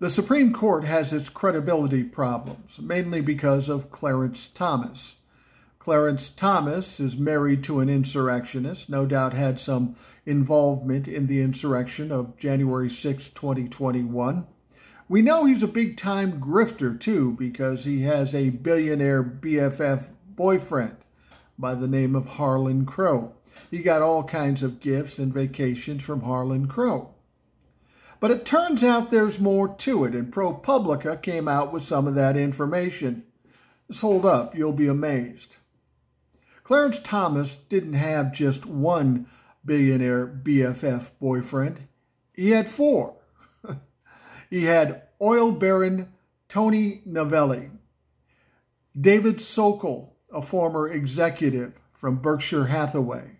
The Supreme Court has its credibility problems, mainly because of Clarence Thomas. Clarence Thomas is married to an insurrectionist, no doubt had some involvement in the insurrection of January 6, 2021. We know he's a big-time grifter, too, because he has a billionaire BFF boyfriend by the name of Harlan Crow. He got all kinds of gifts and vacations from Harlan Crow. But it turns out there's more to it, and ProPublica came out with some of that information. Just hold up, you'll be amazed. Clarence Thomas didn't have just one billionaire BFF boyfriend. He had four. He had oil baron Tony Novelli, David Sokol, a former executive from Berkshire Hathaway,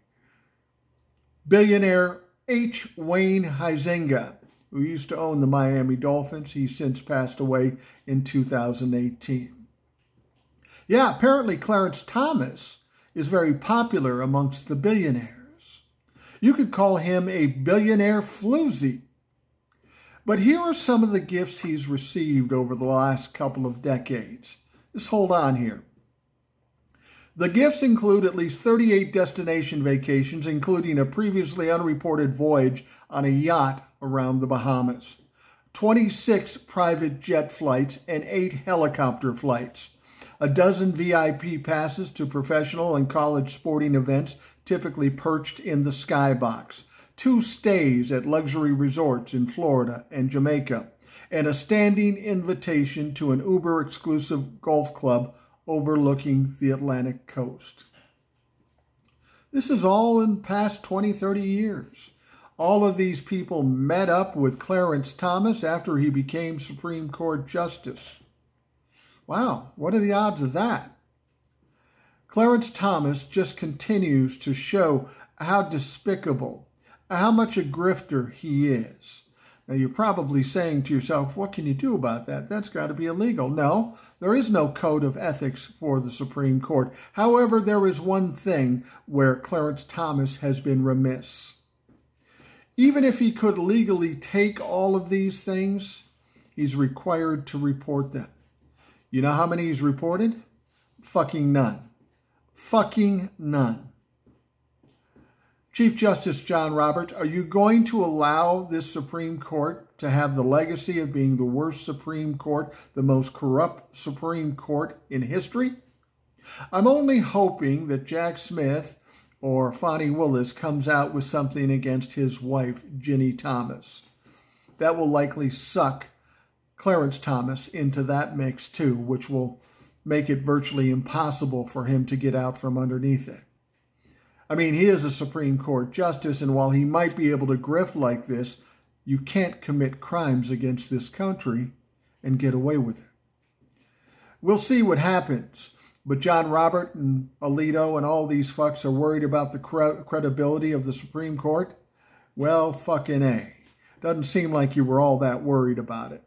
billionaire H. Wayne Huizenga, who used to own the Miami Dolphins. He's since passed away in 2018. Yeah, apparently Clarence Thomas is very popular amongst the billionaires. You could call him a billionaire floozy. But here are some of the gifts he's received over the last couple of decades. Just hold on here. The gifts include at least 38 destination vacations, including a previously unreported voyage on a yacht around the Bahamas, 26 private jet flights, and 8 helicopter flights, a dozen VIP passes to professional and college sporting events typically perched in the skybox, 2 stays at luxury resorts in Florida and Jamaica, and a standing invitation to an uber-exclusive golf club overlooking the Atlantic coast. This is all in the past 20, 30 years. All of these people met up with Clarence Thomas after he became Supreme Court Justice. Wow, what are the odds of that? Clarence Thomas just continues to show how despicable, how much a grifter he is. Now, you're probably saying to yourself, what can you do about that? That's got to be illegal. No, there is no code of ethics for the Supreme Court. However, there is one thing where Clarence Thomas has been remiss. Even if he could legally take all of these things, he's required to report them. You know how many he's reported? Fucking none. Fucking none. Chief Justice John Roberts, are you going to allow this Supreme Court to have the legacy of being the worst Supreme Court, the most corrupt Supreme Court in history? I'm only hoping that Jack Smith or Fani Willis comes out with something against his wife, Ginny Thomas. That will likely suck Clarence Thomas into that mix too, which will make it virtually impossible for him to get out from underneath it. I mean, he is a Supreme Court justice, and while he might be able to grift like this, you can't commit crimes against this country and get away with it. We'll see what happens, but John Roberts and Alito and all these fucks are worried about the credibility of the Supreme Court. Well, fucking A. Doesn't seem like you were all that worried about it.